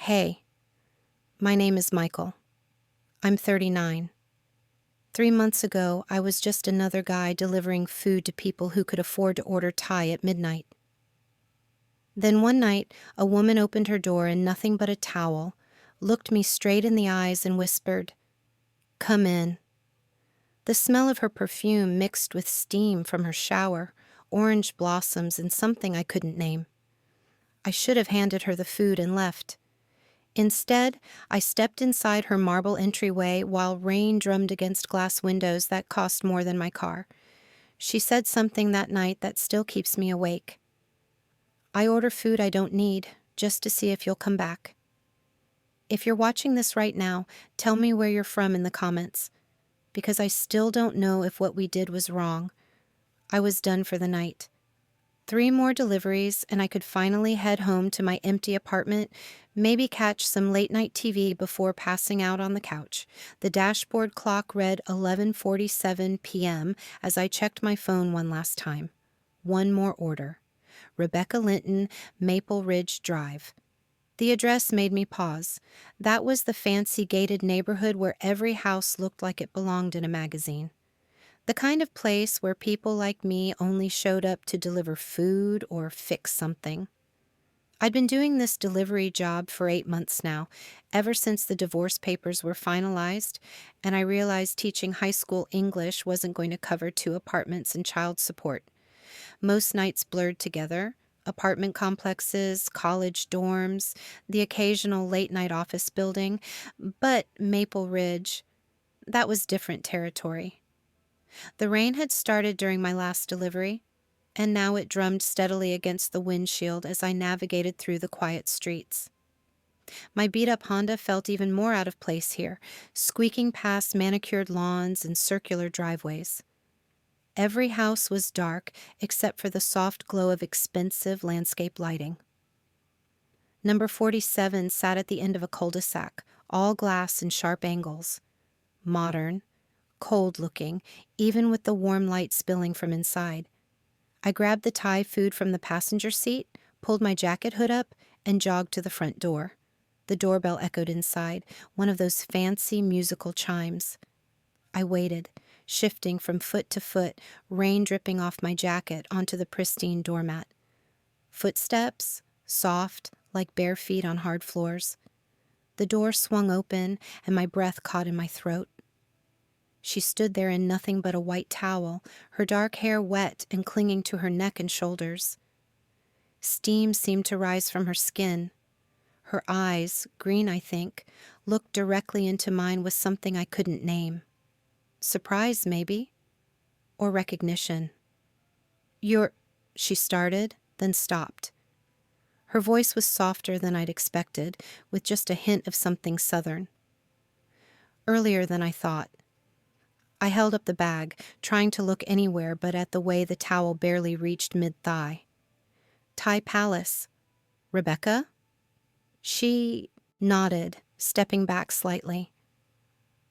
Hey, my name is Michael. I'm 39. 3 months ago, I was just another guy delivering food to people who could afford to order Thai at midnight. Then one night, a woman opened her door in nothing but a towel, looked me straight in the eyes and whispered, "Come in." The smell of her perfume mixed with steam from her shower, orange blossoms, and something I couldn't name. I should have handed her the food and left. Instead, I stepped inside her marble entryway while rain drummed against glass windows that cost more than my car. She said something that night that still keeps me awake. "I order food I don't need, just to see if you'll come back." If you're watching this right now, tell me where you're from in the comments, because I still don't know if what we did was wrong. I was done for the night. 3 more deliveries, and I could finally head home to my empty apartment, maybe catch some late-night TV before passing out on the couch. The dashboard clock read 11:47 p.m. as I checked my phone one last time. One more order. Rebecca Linton, Maple Ridge Drive. The address made me pause. That was the fancy gated neighborhood where every house looked like it belonged in a magazine. The kind of place where people like me only showed up to deliver food or fix something. I'd been doing this delivery job for 8 months now, ever since the divorce papers were finalized, and I realized teaching high school English wasn't going to cover 2 apartments and child support. Most nights blurred together: apartment complexes, college dorms, the occasional late-night office building, but Maple Ridge, that was different territory. The rain had started during my last delivery, and now it drummed steadily against the windshield as I navigated through the quiet streets. My beat-up Honda felt even more out of place here, squeaking past manicured lawns and circular driveways. Every house was dark except for the soft glow of expensive landscape lighting. Number 47 sat at the end of a cul-de-sac, all glass and sharp angles. Modern, cold-looking, even with the warm light spilling from inside. I grabbed the Thai food from the passenger seat, pulled my jacket hood up, and jogged to the front door. The doorbell echoed inside, one of those fancy musical chimes. I waited, shifting from foot to foot, rain dripping off my jacket onto the pristine doormat. Footsteps, soft, like bare feet on hard floors. The door swung open, and my breath caught in my throat. She stood there in nothing but a white towel, her dark hair wet and clinging to her neck and shoulders. Steam seemed to rise from her skin. Her eyes, green I think, looked directly into mine with something I couldn't name. Surprise, maybe? Or recognition. "You're—" she started, then stopped. Her voice was softer than I'd expected, with just a hint of something southern. "Earlier than I thought." I held up the bag, trying to look anywhere but at the way the towel barely reached mid-thigh. "Thai Palace. Rebecca?" She nodded, stepping back slightly.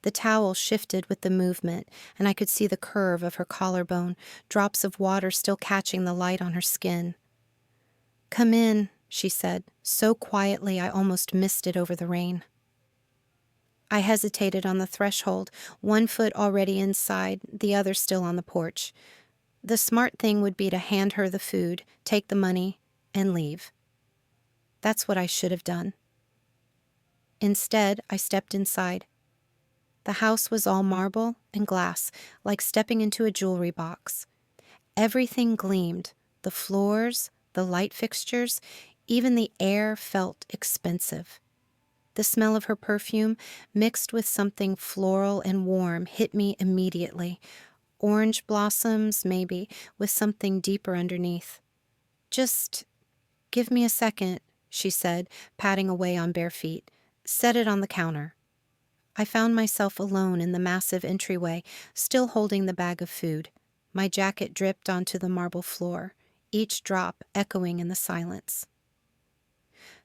The towel shifted with the movement, and I could see the curve of her collarbone, drops of water still catching the light on her skin. "Come in," she said, so quietly I almost missed it over the rain. I hesitated on the threshold, one foot already inside, the other still on the porch. The smart thing would be to hand her the food, take the money, and leave. That's what I should have done. Instead, I stepped inside. The house was all marble and glass, like stepping into a jewelry box. Everything gleamed: the floors, the light fixtures, even the air felt expensive. The smell of her perfume, mixed with something floral and warm, hit me immediately. Orange blossoms, maybe, with something deeper underneath. "Just give me a second," she said, patting away on bare feet. "Set it on the counter." I found myself alone in the massive entryway, still holding the bag of food. My jacket dripped onto the marble floor, each drop echoing in the silence.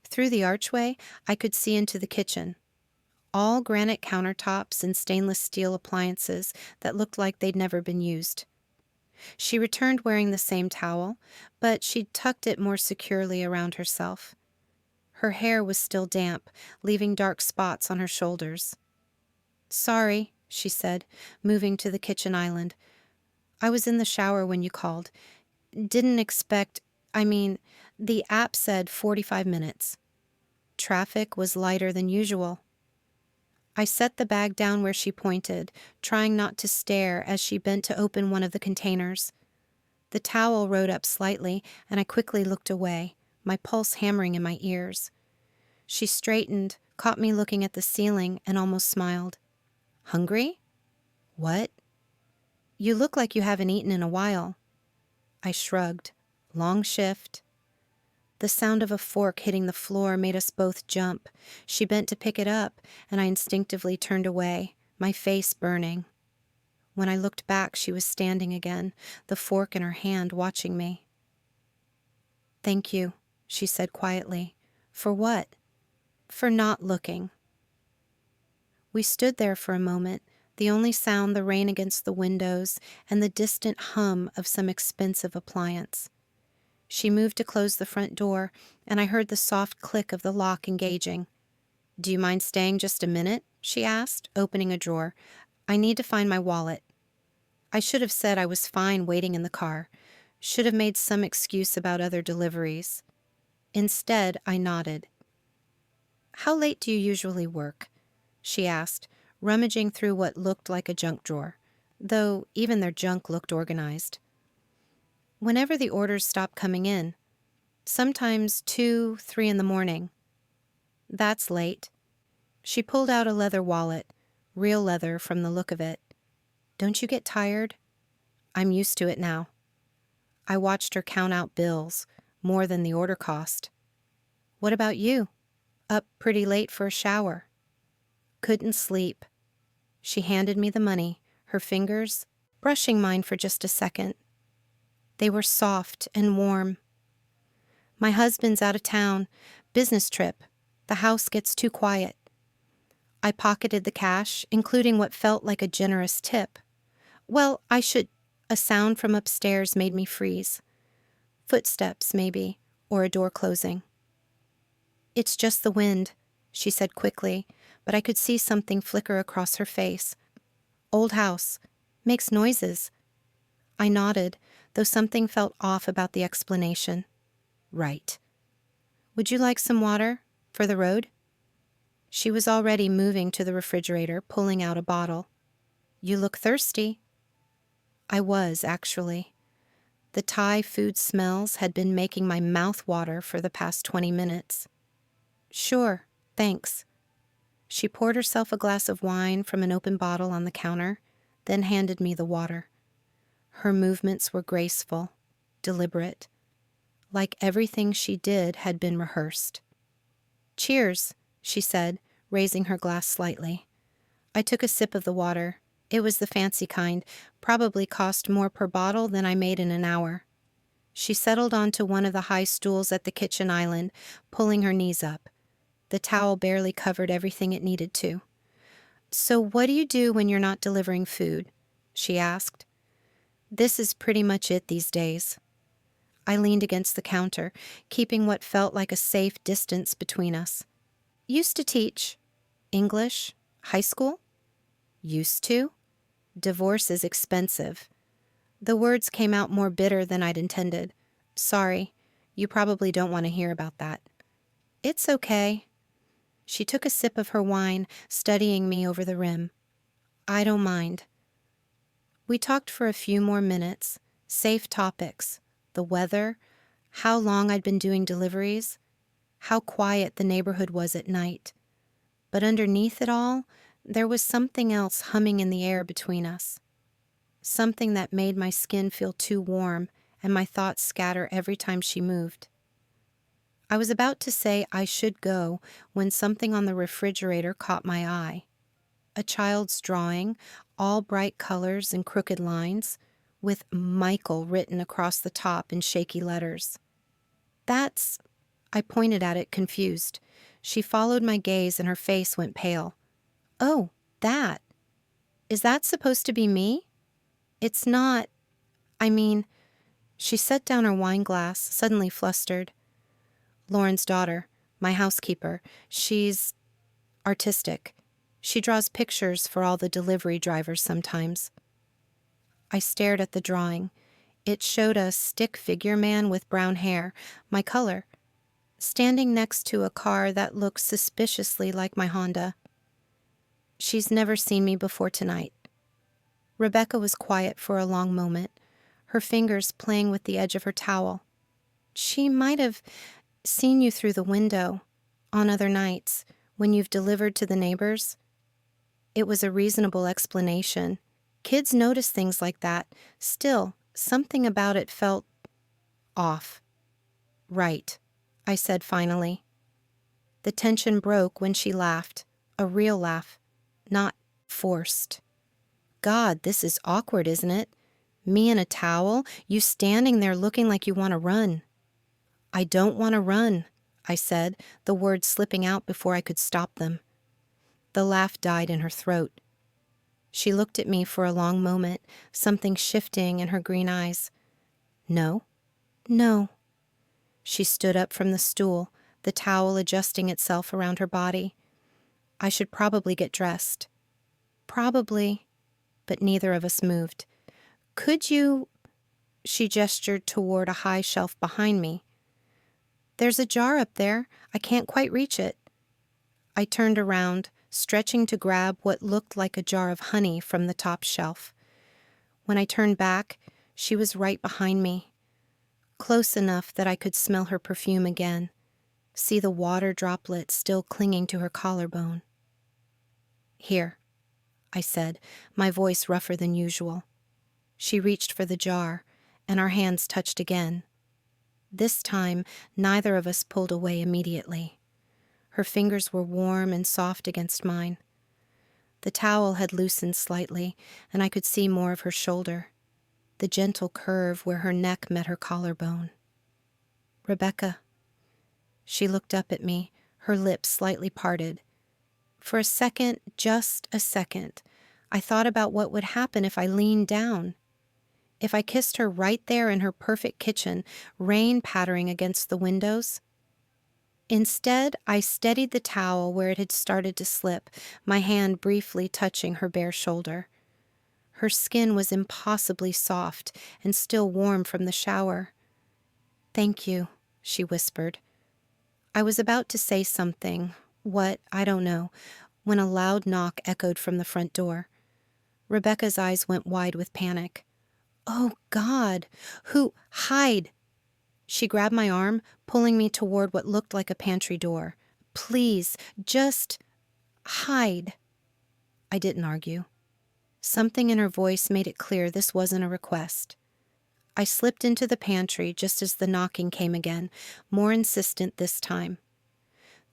Through the archway, I could see into the kitchen. All granite countertops and stainless steel appliances that looked like they'd never been used. She returned wearing the same towel, but she'd tucked it more securely around herself. Her hair was still damp, leaving dark spots on her shoulders. "Sorry," she said, moving to the kitchen island. "I was in the shower when you called. Didn't expect, I mean, the app said 45 minutes. Traffic was lighter than usual." I set the bag down where she pointed, trying not to stare as she bent to open one of the containers. The towel rode up slightly, and I quickly looked away, my pulse hammering in my ears. She straightened, caught me looking at the ceiling, and almost smiled. "Hungry?" "What?" "You look like you haven't eaten in a while." I shrugged. Long shift. The sound of a fork hitting the floor made us both jump. She bent to pick it up, and I instinctively turned away, my face burning. When I looked back, she was standing again, the fork in her hand, watching me. "Thank you," she said quietly. "For what?" "For not looking." We stood there for a moment, the only sound the rain against the windows and the distant hum of some expensive appliance. She moved to close the front door, and I heard the soft click of the lock engaging. "Do you mind staying just a minute?" she asked, opening a drawer. "I need to find my wallet." I should have said I was fine waiting in the car. Should have made some excuse about other deliveries. Instead, I nodded. "How late do you usually work?" she asked, rummaging through what looked like a junk drawer, though even their junk looked organized. "Whenever the orders stop coming in. Sometimes 2, 3 in the morning." "That's late." She pulled out a leather wallet, real leather from the look of it. "Don't you get tired?" "I'm used to it now." I watched her count out bills, more than the order cost. "What about you? Up pretty late for a shower." "Couldn't sleep." She handed me the money, her fingers brushing mine for just a second. They were soft and warm. "My husband's out of town. Business trip. The house gets too quiet." I pocketed the cash, including what felt like a generous tip. Well, I should... A sound from upstairs made me freeze. Footsteps, maybe, or a door closing. "It's just the wind," she said quickly, but I could see something flicker across her face. "Old house. Makes noises." I nodded, though something felt off about the explanation. Right. "Would you like some water? For the road?" She was already moving to the refrigerator, pulling out a bottle. "You look thirsty." I was, actually. The Thai food smells had been making my mouth water for the past 20 minutes. "Sure, thanks." She poured herself a glass of wine from an open bottle on the counter, then handed me the water. Her movements were graceful, deliberate, like everything she did had been rehearsed. "Cheers," she said, raising her glass slightly. I took a sip of the water. It was the fancy kind, probably cost more per bottle than I made in an hour. She settled onto one of the high stools at the kitchen island, pulling her knees up. The towel barely covered everything it needed to. "So what do you do when you're not delivering food?" she asked. "This is pretty much it these days." I leaned against the counter, keeping what felt like a safe distance between us. "Used to teach." "English? High school?" "Used to." "Divorce is expensive." The words came out more bitter than I'd intended. "Sorry, you probably don't want to hear about that." "It's okay." She took a sip of her wine, studying me over the rim. "I don't mind." We talked for a few more minutes, safe topics, the weather, how long I'd been doing deliveries, how quiet the neighborhood was at night. But underneath it all, there was something else humming in the air between us. Something that made my skin feel too warm and my thoughts scatter every time she moved. I was about to say I should go when something on the refrigerator caught my eye. A child's drawing, all bright colors and crooked lines, with Michael written across the top in shaky letters. "That's..." I pointed at it, confused. She followed my gaze and her face went pale. "Oh, that. Is that supposed to be me?" "It's not... I mean..." She set down her wine glass, suddenly flustered. "Lauren's daughter, My housekeeper. She's artistic. She draws pictures for all the delivery drivers sometimes. I stared at the drawing. It showed a stick figure man with brown hair, my color, standing next to a car that looked suspiciously like my Honda. She's never seen me before tonight. Rebecca was quiet for a long moment, her fingers playing with the edge of her towel. She might have seen you through the window on other nights when you've delivered to the neighbors. It was a reasonable explanation. Kids notice things like that. Still, something about it felt off. Right, I said finally. The tension broke when she laughed, a real laugh, not forced. God, this is awkward, isn't it? Me in a towel, you standing there looking like you want to run. I don't want to run, I said, the words slipping out before I could stop them. The laugh died in her throat. She looked at me for a long moment, something shifting in her green eyes. No, no. She stood up from the stool, the towel adjusting itself around her body. I should probably get dressed. Probably, but neither of us moved. Could you... She gestured toward a high shelf behind me. There's a jar up there. I can't quite reach it. I turned around, stretching to grab what looked like a jar of honey from the top shelf. When I turned back, she was right behind me, close enough that I could smell her perfume again, see the water droplets still clinging to her collarbone. Here, I said, my voice rougher than usual. She reached for the jar, and our hands touched again. This time, neither of us pulled away immediately. Her fingers were warm and soft against mine. The towel had loosened slightly, and I could see more of her shoulder, the gentle curve where her neck met her collarbone. Rebecca. She looked up at me, her lips slightly parted. For a second, just a second, I thought about what would happen if I leaned down. If I kissed her right there in her perfect kitchen, rain pattering against the windows. Instead, I steadied the towel where it had started to slip, my hand briefly touching her bare shoulder. Her skin was impossibly soft and still warm from the shower. "Thank you," she whispered. I was about to say something, what, I don't know, when a loud knock echoed from the front door. Rebecca's eyes went wide with panic. Oh, God! Who? Hide! She grabbed my arm, pulling me toward what looked like a pantry door. Please, just hide. I didn't argue. Something in her voice made it clear this wasn't a request. I slipped into the pantry just as the knocking came again, more insistent this time.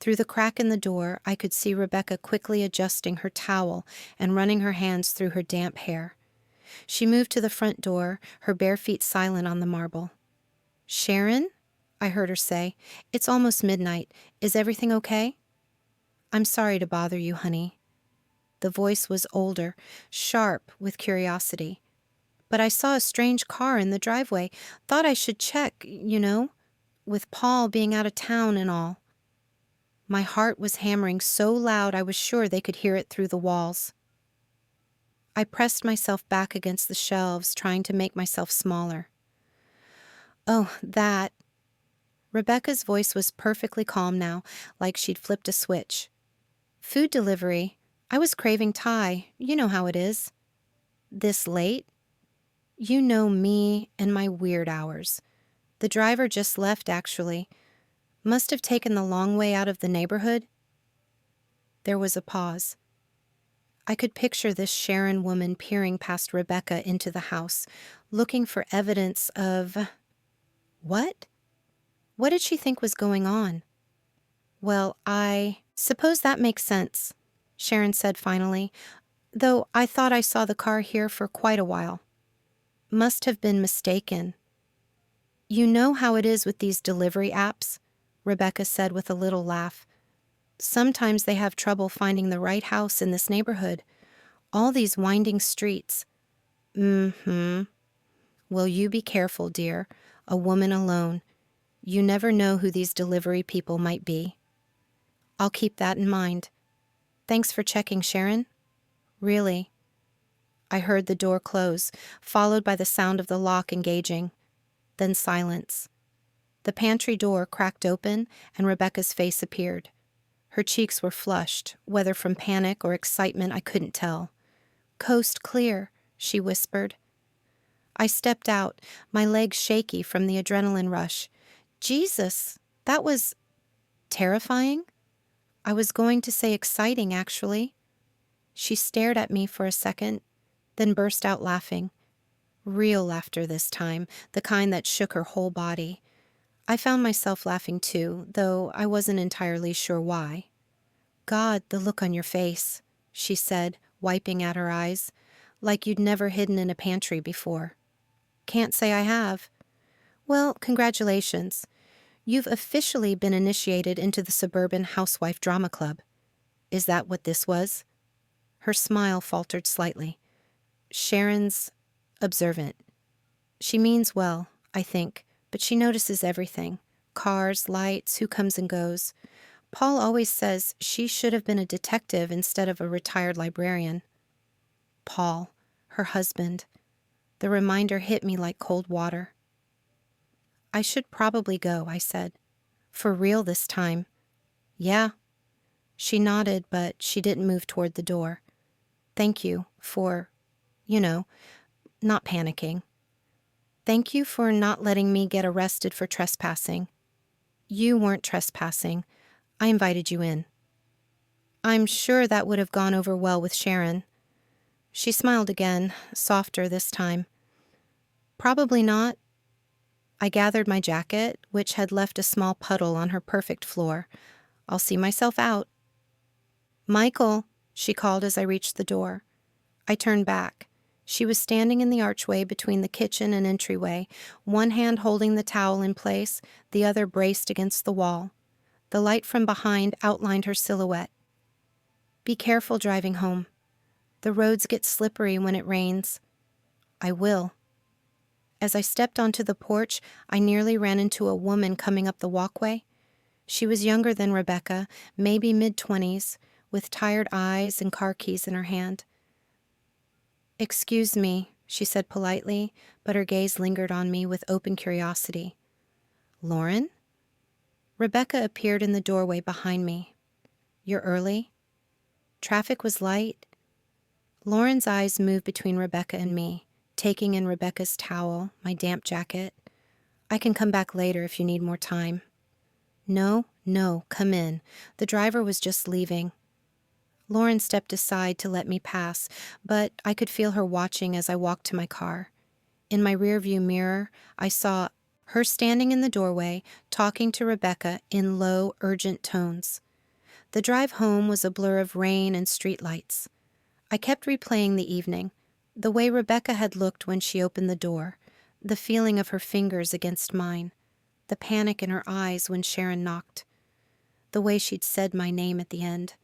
Through the crack in the door, I could see Rebecca quickly adjusting her towel and running her hands through her damp hair. She moved to the front door, her bare feet silent on the marble. "Sharon?" I heard her say. "It's almost midnight. Is everything okay?" "I'm sorry to bother you, honey." The voice was older, sharp with curiosity. "But I saw a strange car in the driveway. Thought I should check, with Paul being out of town and all." My heart was hammering so loud I was sure they could hear it through the walls. I pressed myself back against the shelves, trying to make myself smaller. "Oh, that." Rebecca's voice was perfectly calm now, like she'd flipped a switch. "Food delivery. I was craving Thai. You know how it is." "This late?" "You know me and my weird hours. The driver just left, actually. Must have taken the long way out of the neighborhood." There was a pause. I could picture this Sharon woman peering past Rebecca into the house, looking for evidence of... What? What did she think was going on? "Well, I suppose that makes sense," Sharon said finally, "though I thought I saw the car here for quite a while. Must have been mistaken." "You know how it is with these delivery apps," Rebecca said with a little laugh. "Sometimes they have trouble finding the right house in this neighborhood. All these winding streets." "Mm-hmm. Well, you be careful, dear. A woman alone. You never know who these delivery people might be." I'll keep that in mind. Thanks for checking, Sharon. Really? I heard the door close, followed by the sound of the lock engaging. Then silence. The pantry door cracked open, and Rebecca's face appeared. Her cheeks were flushed, whether from panic or excitement I couldn't tell. "Coast clear," she whispered. I stepped out, my legs shaky from the adrenaline rush. Jesus, that was terrifying? I was going to say exciting, actually. She stared at me for a second, then burst out laughing. Real laughter this time, the kind that shook her whole body. I found myself laughing too, though I wasn't entirely sure why. "God, the look on your face," she said, wiping at her eyes, "like you'd never hidden in a pantry before." "Can't say I have." "Well, congratulations. You've officially been initiated into the Suburban Housewife Drama Club. Is that what this was?" Her smile faltered slightly. "Sharon's observant. She means well, I think, but she notices everything. Cars, lights, who comes and goes. Paul always says she should have been a detective instead of a retired librarian." Paul, her husband. The reminder hit me like cold water. "I should probably go," I said. "For real this time." "Yeah." She nodded, but she didn't move toward the door. "Thank you for, you know, not panicking. Thank you for not letting me get arrested for trespassing. You weren't trespassing. I invited you in." "I'm sure that would have gone over well with Sharon." She smiled again, softer this time. "Probably not." I gathered my jacket, which had left a small puddle on her perfect floor. "I'll see myself out." "Michael," she called as I reached the door. I turned back. She was standing in the archway between the kitchen and entryway, one hand holding the towel in place, the other braced against the wall. The light from behind outlined her silhouette. "Be careful driving home. The roads get slippery when it rains." "I will." As I stepped onto the porch, I nearly ran into a woman coming up the walkway. She was younger than Rebecca, maybe mid-20s, with tired eyes and car keys in her hand. "Excuse me," she said politely, but her gaze lingered on me with open curiosity. "Lauren?" Rebecca appeared in the doorway behind me. "You're early?" Traffic was light. Lauren's eyes moved between Rebecca and me, taking in Rebecca's towel, my damp jacket. "I can come back later if you need more time." No, come in. The driver was just leaving." Lauren stepped aside to let me pass, but I could feel her watching as I walked to my car. In my rearview mirror, I saw her standing in the doorway, talking to Rebecca in low, urgent tones. The drive home was a blur of rain and streetlights. I kept replaying the evening, the way Rebecca had looked when she opened the door, the feeling of her fingers against mine, the panic in her eyes when Sharon knocked, the way she'd said my name at the end.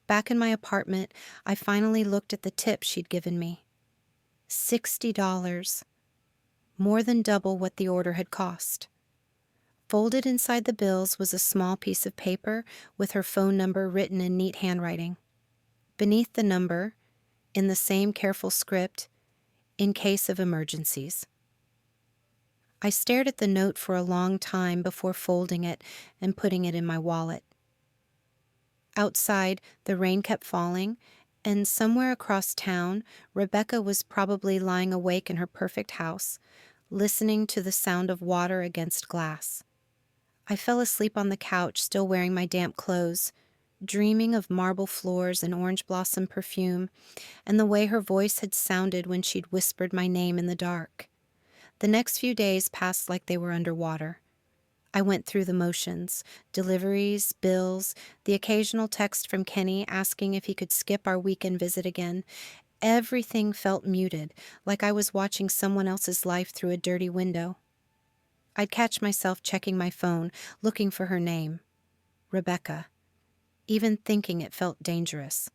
Back in my apartment, I finally looked at the tip she'd given me. $60. More than double what the order had cost. Folded inside the bills was a small piece of paper with her phone number written in neat handwriting. Beneath the number, in the same careful script, "In case of emergencies." I stared at the note for a long time before folding it and putting it in my wallet. Outside, the rain kept falling, and somewhere across town, Rebecca was probably lying awake in her perfect house, listening to the sound of water against glass. I fell asleep on the couch, still wearing my damp clothes, dreaming of marble floors and orange blossom perfume, and the way her voice had sounded when she'd whispered my name in the dark. The next few days passed like they were underwater. I went through the motions, deliveries, bills, the occasional text from Kenny asking if he could skip our weekend visit again. Everything felt muted, like I was watching someone else's life through a dirty window. I'd catch myself checking my phone, looking for her name. Rebecca. Even thinking it felt dangerous.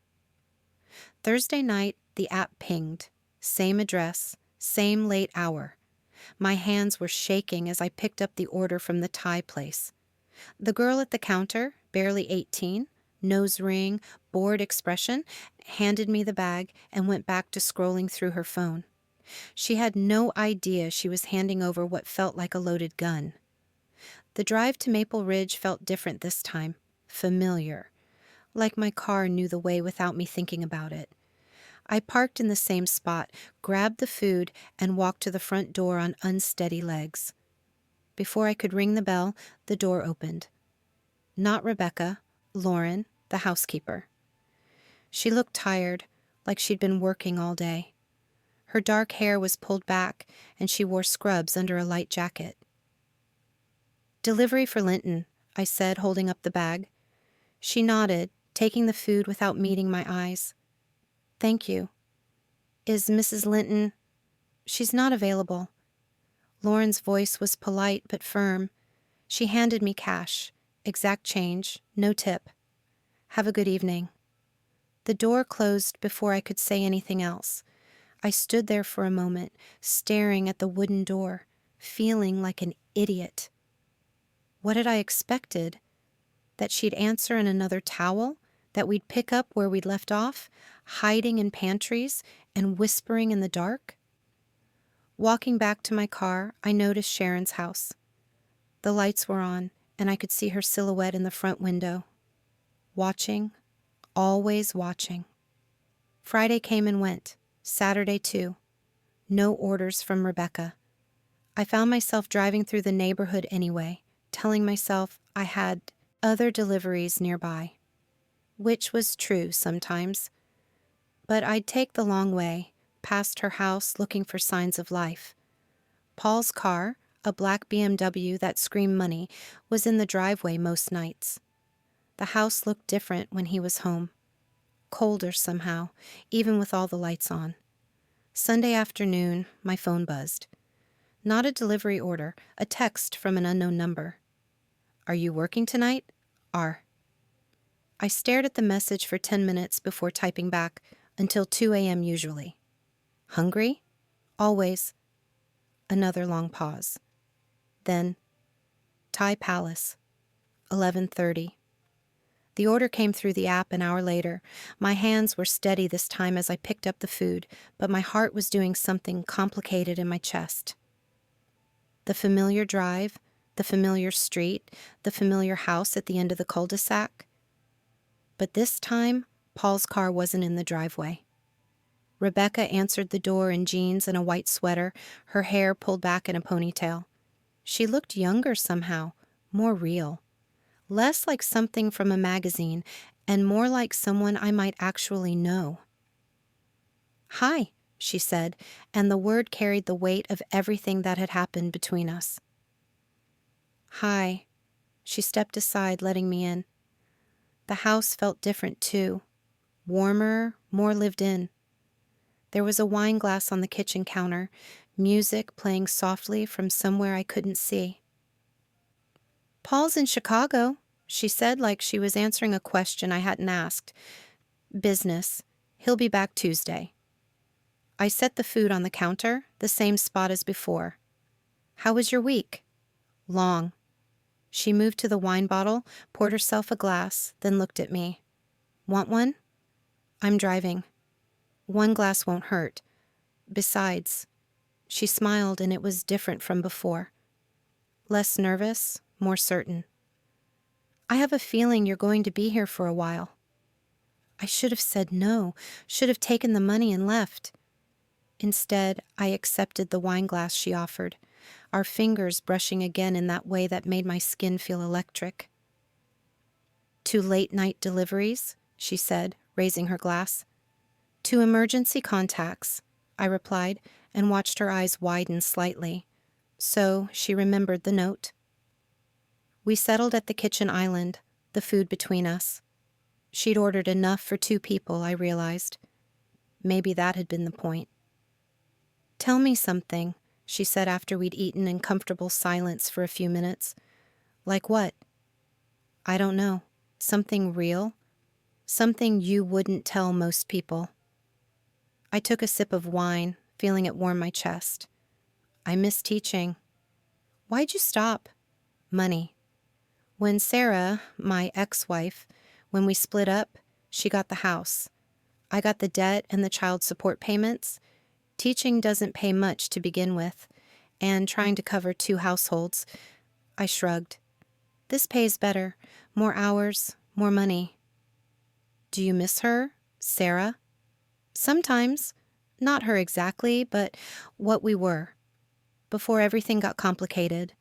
Thursday night, the app pinged. Same address, same late hour. My hands were shaking as I picked up the order from the Thai place. The girl at the counter, barely 18, nose ring, bored expression, handed me the bag and went back to scrolling through her phone. She had no idea she was handing over what felt like a loaded gun. The drive to Maple Ridge felt different this time, familiar, like my car knew the way without me thinking about it. I parked in the same spot, grabbed the food, and walked to the front door on unsteady legs. Before I could ring the bell, the door opened. Not Rebecca, Lauren, the housekeeper. She looked tired, like she'd been working all day. Her dark hair was pulled back, and she wore scrubs under a light jacket. "Delivery for Linton," I said, holding up the bag. She nodded, taking the food without meeting my eyes. "Thank you. Is Mrs. Linton—" "She's not available." Lauren's voice was polite but firm. She handed me cash, exact change, no tip. "Have a good evening." The door closed before I could say anything else. I stood there for a moment, staring at the wooden door, feeling like an idiot. What had I expected? That she'd answer in another towel? That we'd pick up where we'd left off, hiding in pantries and whispering in the dark? Walking back to my car, I noticed Sharon's house. The lights were on, and I could see her silhouette in the front window. Watching, always watching. Friday came and went. Saturday too. No orders from Rebecca. I found myself driving through the neighborhood anyway, telling myself I had other deliveries nearby. Which was true sometimes. But I'd take the long way, past her house looking for signs of life. Paul's car, a black BMW that screamed money, was in the driveway most nights. The house looked different when he was home. Colder somehow, even with all the lights on. Sunday afternoon, my phone buzzed. Not a delivery order, a text from an unknown number. "Are you working tonight? R." I stared at the message for 10 minutes before typing back, until 2 a.m. usually. "Hungry?" "Always." Another long pause. Then, "Thai Palace, 11:30. The order came through the app an hour later. My hands were steady this time as I picked up the food, but my heart was doing something complicated in my chest. The familiar drive, the familiar street, the familiar house at the end of the cul-de-sac. But this time, Paul's car wasn't in the driveway. Rebecca answered the door in jeans and a white sweater, her hair pulled back in a ponytail. She looked younger somehow, more real. Less like something from a magazine, and more like someone I might actually know. "Hi," she said, and the word carried the weight of everything that had happened between us. "Hi." She stepped aside, letting me in. The house felt different, too. Warmer, more lived in. There was a wine glass on the kitchen counter, music playing softly from somewhere I couldn't see. "Paul's in Chicago," she said like she was answering a question I hadn't asked. "Business. He'll be back Tuesday." I set the food on the counter, the same spot as before. "How was your week?" "Long." She moved to the wine bottle, poured herself a glass, then looked at me. "Want one?" "I'm driving." "One glass won't hurt. Besides," she smiled, and it was different from before. Less nervous, more certain. "I have a feeling you're going to be here for a while." I should have said no, should have taken the money and left. Instead, I accepted the wine glass she offered, our fingers brushing again in that way that made my skin feel electric. "Two late-night deliveries," she said, raising her glass. "Two emergency contacts," I replied, and watched her eyes widen slightly. So she remembered the note. We settled at the kitchen island, the food between us. She'd ordered enough for 2 people, I realized. Maybe that had been the point. "Tell me something," she said after we'd eaten in comfortable silence for a few minutes. "Like what?" "I don't know. Something real. Something you wouldn't tell most people." I took a sip of wine, feeling it warm my chest. "I miss teaching." "Why'd you stop?" "Money." When Sarah, my ex-wife, when we split up, she got the house. I got the debt and the child support payments. Teaching doesn't pay much to begin with, and trying to cover two households, I shrugged. This pays better. More hours, more money. Do you miss her, Sarah? Sometimes. Not her exactly, but what we were. Before everything got complicated.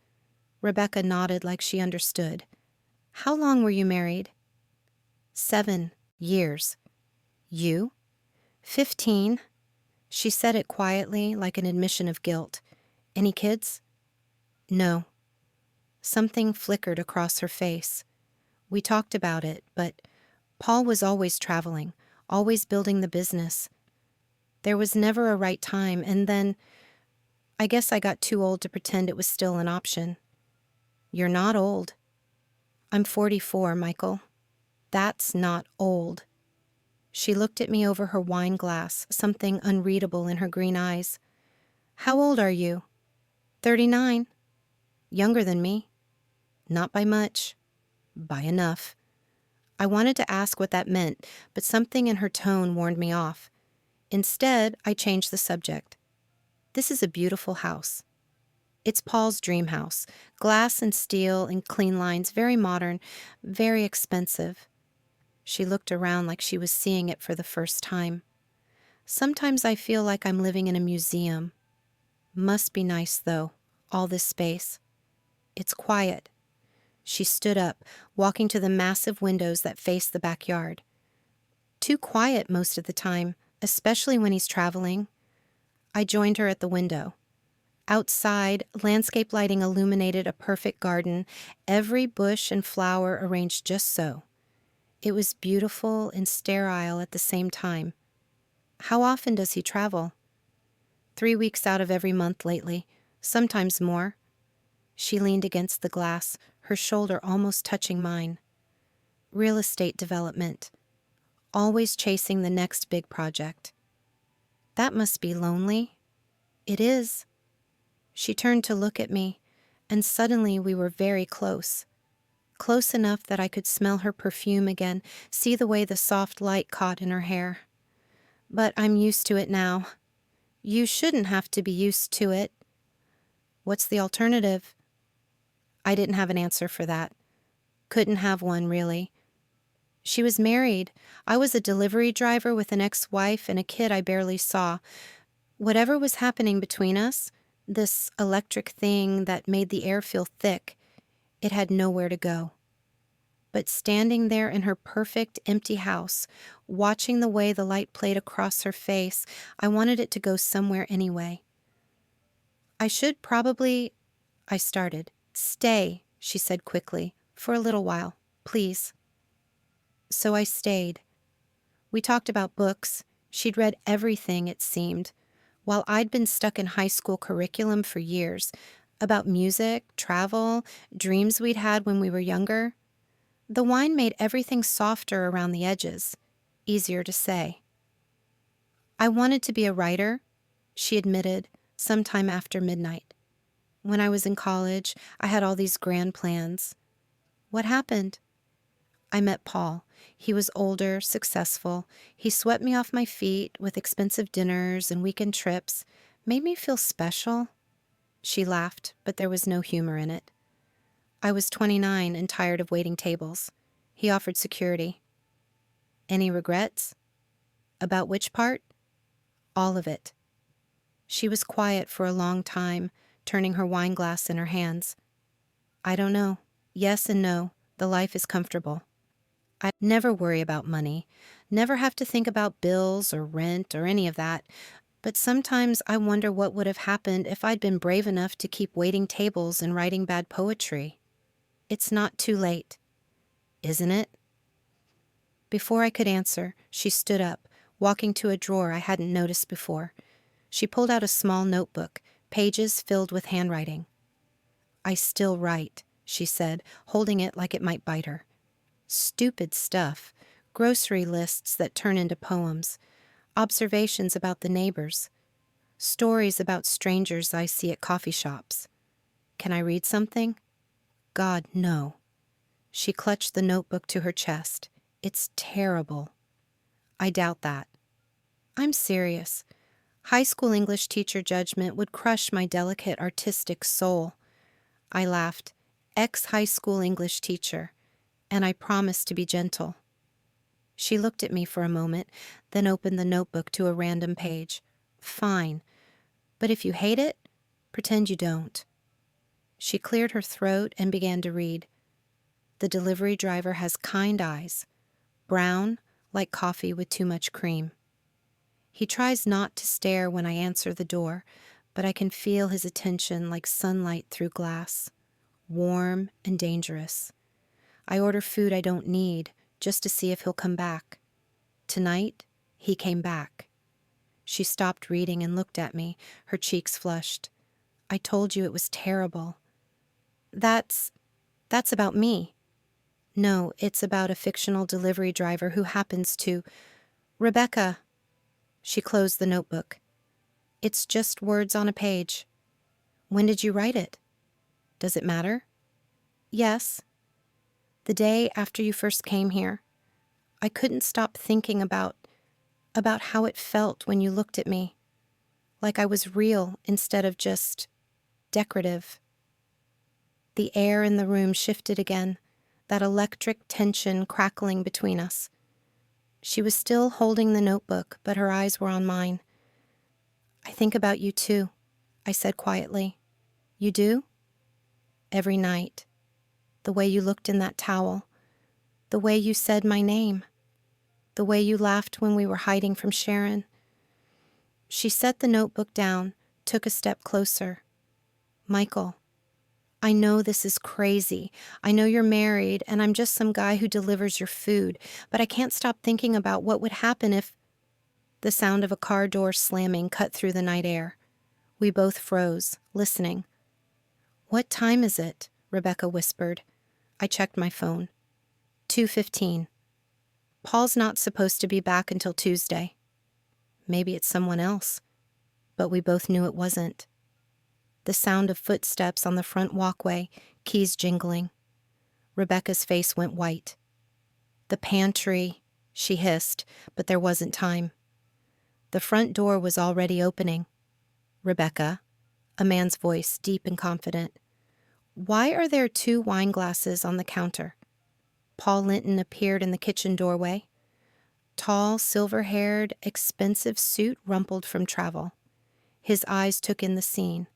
Rebecca nodded like she understood. How long were you married? 7 years. You? 15. She said it quietly, like an admission of guilt. Any kids? No. Something flickered across her face. We talked about it, but Paul was always traveling, always building the business. There was never a right time, and then I guess I got too old to pretend it was still an option. You're not old. I'm 44, Michael. That's not old. She looked at me over her wine glass, something unreadable in her green eyes. How old are you? 39. Younger than me. Not by much. By enough. I wanted to ask what that meant, but something in her tone warned me off. Instead, I changed the subject. This is a beautiful house. It's Paul's dream house. Glass and steel and clean lines, very modern, very expensive. She looked around like she was seeing it for the first time. Sometimes I feel like I'm living in a museum. Must be nice, though, all this space. It's quiet. She stood up, walking to the massive windows that face the backyard. Too quiet most of the time, especially when he's traveling. I joined her at the window. Outside, landscape lighting illuminated a perfect garden, every bush and flower arranged just so. It was beautiful and sterile at the same time. How often does he travel? 3 weeks out of every month lately, sometimes more. She leaned against the glass, her shoulder almost touching mine. Real estate development. Always chasing the next big project. That must be lonely. It is. She turned to look at me, and suddenly we were very close. Close enough that I could smell her perfume again, see the way the soft light caught in her hair. But I'm used to it now. You shouldn't have to be used to it. What's the alternative? I didn't have an answer for that. Couldn't have one, really. She was married. I was a delivery driver with an ex-wife and a kid I barely saw. Whatever was happening between us, this electric thing that made the air feel thick, it had nowhere to go. But standing there in her perfect, empty house, watching the way the light played across her face, I wanted it to go somewhere anyway. I should probably, I started. Stay, she said quickly, for a little while, please. So I stayed. We talked about books. She'd read everything, it seemed, while I'd been stuck in high school curriculum for years, about music, travel, dreams we'd had when we were younger. The wine made everything softer around the edges, easier to say. I wanted to be a writer, she admitted, sometime after midnight. When I was in college, I had all these grand plans. What happened? I met Paul. He was older, successful. He swept me off my feet with expensive dinners and weekend trips, made me feel special. She laughed, but there was no humor in it. I was 29 and tired of waiting tables. He offered security. Any regrets? About which part? All of it. She was quiet for a long time, turning her wine glass in her hands. I don't know. Yes and no. The life is comfortable. I never worry about money, never have to think about bills or rent or any of that. But sometimes I wonder what would have happened if I'd been brave enough to keep waiting tables and writing bad poetry. It's not too late, isn't it? Before I could answer, she stood up, walking to a drawer I hadn't noticed before. She pulled out a small notebook, pages filled with handwriting. I still write, she said, holding it like it might bite her. Stupid stuff, grocery lists that turn into poems, observations about the neighbors, stories about strangers I see at coffee shops. Can I read something? God, no. She clutched the notebook to her chest. It's terrible. I doubt that. I'm serious. High school English teacher judgment would crush my delicate artistic soul. I laughed. Ex-high school English teacher. And I promised to be gentle. She looked at me for a moment, then opened the notebook to a random page. Fine. But if you hate it, pretend you don't. She cleared her throat and began to read. The delivery driver has kind eyes. Brown, like coffee with too much cream. He tries not to stare when I answer the door, but I can feel his attention like sunlight through glass. Warm and dangerous. I order food I don't need, just to see if he'll come back. Tonight, he came back. She stopped reading and looked at me, her cheeks flushed. I told you it was terrible. That's about me. No, it's about a fictional delivery driver who happens to... Rebecca. She closed the notebook. It's just words on a page. When did you write it? Does it matter? Yes. The day after you first came here. I couldn't stop thinking about how it felt when you looked at me. Like I was real instead of just decorative. The air in the room shifted again, that electric tension crackling between us. She was still holding the notebook, but her eyes were on mine. I think about you too, I said quietly. You do? Every night. The way you looked in that towel. The way you said my name. The way you laughed when we were hiding from Sharon. She set the notebook down, took a step closer. Michael, I know this is crazy. I know you're married, and I'm just some guy who delivers your food, but I can't stop thinking about what would happen if... The sound of a car door slamming cut through the night air. We both froze, listening. What time is it? Rebecca whispered. I checked my phone. 2:15. Paul's not supposed to be back until Tuesday. Maybe it's someone else. But we both knew it wasn't. The sound of footsteps on the front walkway, keys jingling. Rebecca's face went white. The pantry, she hissed, but there wasn't time. The front door was already opening. Rebecca, a man's voice, deep and confident. Why are there 2 wine glasses on the counter? Paul Linton appeared in the kitchen doorway. Tall, silver-haired, expensive suit rumpled from travel. His eyes took in the scene.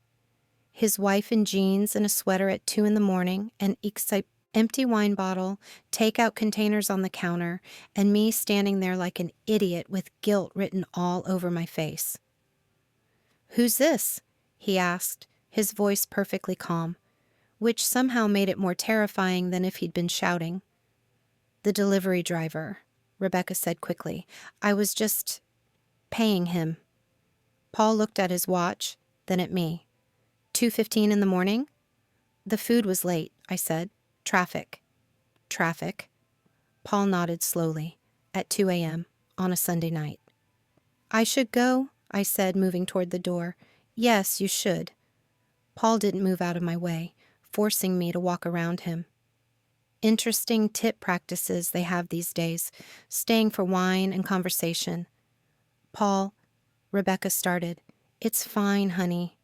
His wife in jeans and a sweater at 2 a.m, an empty wine bottle, takeout containers on the counter, and me standing there like an idiot with guilt written all over my face. Who's this? He asked, his voice perfectly calm, which somehow made it more terrifying than if he'd been shouting. The delivery driver, Rebecca said quickly. I was just paying him. Paul looked at his watch, then at me. 2:15 in the morning? The food was late, I said. Traffic. Traffic. Paul nodded slowly. At 2 a.m. on a Sunday night. I should go, I said, moving toward the door. Yes, you should. Paul didn't move out of my way, forcing me to walk around him. Interesting tip practices they have these days, staying for wine and conversation. Paul, Rebecca started. It's fine, honey.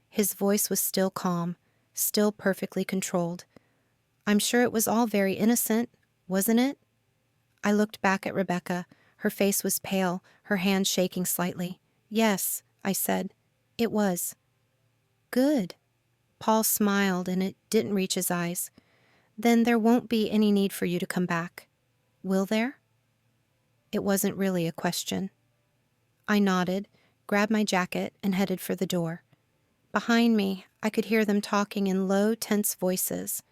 His voice was still calm, still perfectly controlled. I'm sure it was all very innocent, wasn't it? I looked back at Rebecca. Her face was pale, her hand shaking slightly. Yes, I said. It was. Good. Paul smiled, and it didn't reach his eyes. Then there won't be any need for you to come back. Will there? It wasn't really a question. I nodded, grabbed my jacket, and headed for the door. Behind me, I could hear them talking in low, tense voices.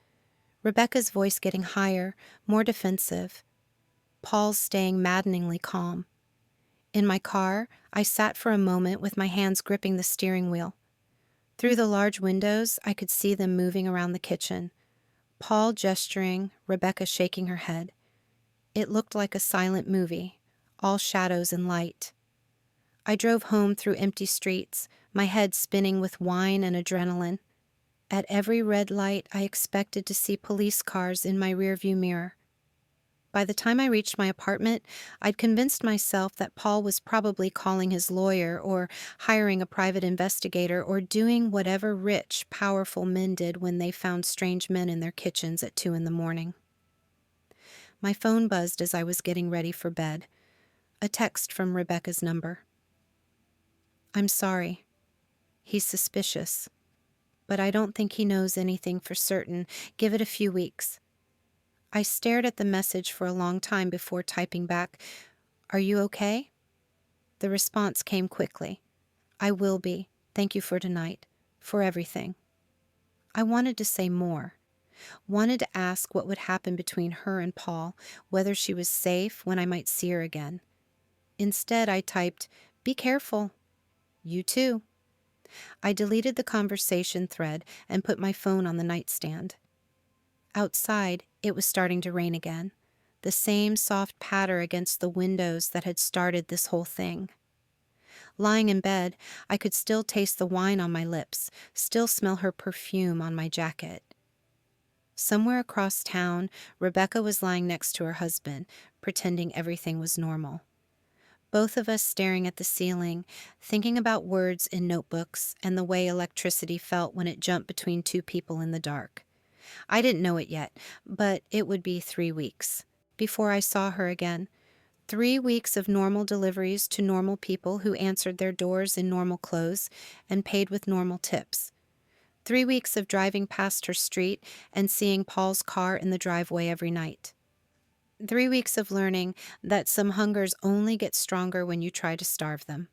Rebecca's voice getting higher, more defensive. Paul's staying maddeningly calm. In my car, I sat for a moment with my hands gripping the steering wheel. Through the large windows, I could see them moving around the kitchen. Paul gesturing, Rebecca shaking her head. It looked like a silent movie, all shadows and light. I drove home through empty streets, my head spinning with wine and adrenaline. At every red light, I expected to see police cars in my rearview mirror. By the time I reached my apartment, I'd convinced myself that Paul was probably calling his lawyer or hiring a private investigator or doing whatever rich, powerful men did when they found strange men in their kitchens at 2 in the morning. My phone buzzed as I was getting ready for bed. A text from Rebecca's number. "I'm sorry. He's suspicious, but I don't think he knows anything for certain. Give it a few weeks." I stared at the message for a long time before typing back, "Are you okay?" The response came quickly. "I will be. Thank you for tonight. For everything." I wanted to say more. Wanted to ask what would happen between her and Paul, whether she was safe, when I might see her again. Instead, I typed, "Be careful." "You too." I deleted the conversation thread and put my phone on the nightstand. Outside, it was starting to rain again. The same soft patter against the windows that had started this whole thing. Lying in bed, I could still taste the wine on my lips, still smell her perfume on my jacket. Somewhere across town, Rebecca was lying next to her husband, pretending everything was normal. Both of us staring at the ceiling, thinking about words in notebooks and the way electricity felt when it jumped between two people in the dark. I didn't know it yet, but it would be 3 weeks before I saw her again. 3 weeks of normal deliveries to normal people who answered their doors in normal clothes and paid with normal tips. 3 weeks of driving past her street and seeing Paul's car in the driveway every night. 3 weeks of learning that some hungers only get stronger when you try to starve them.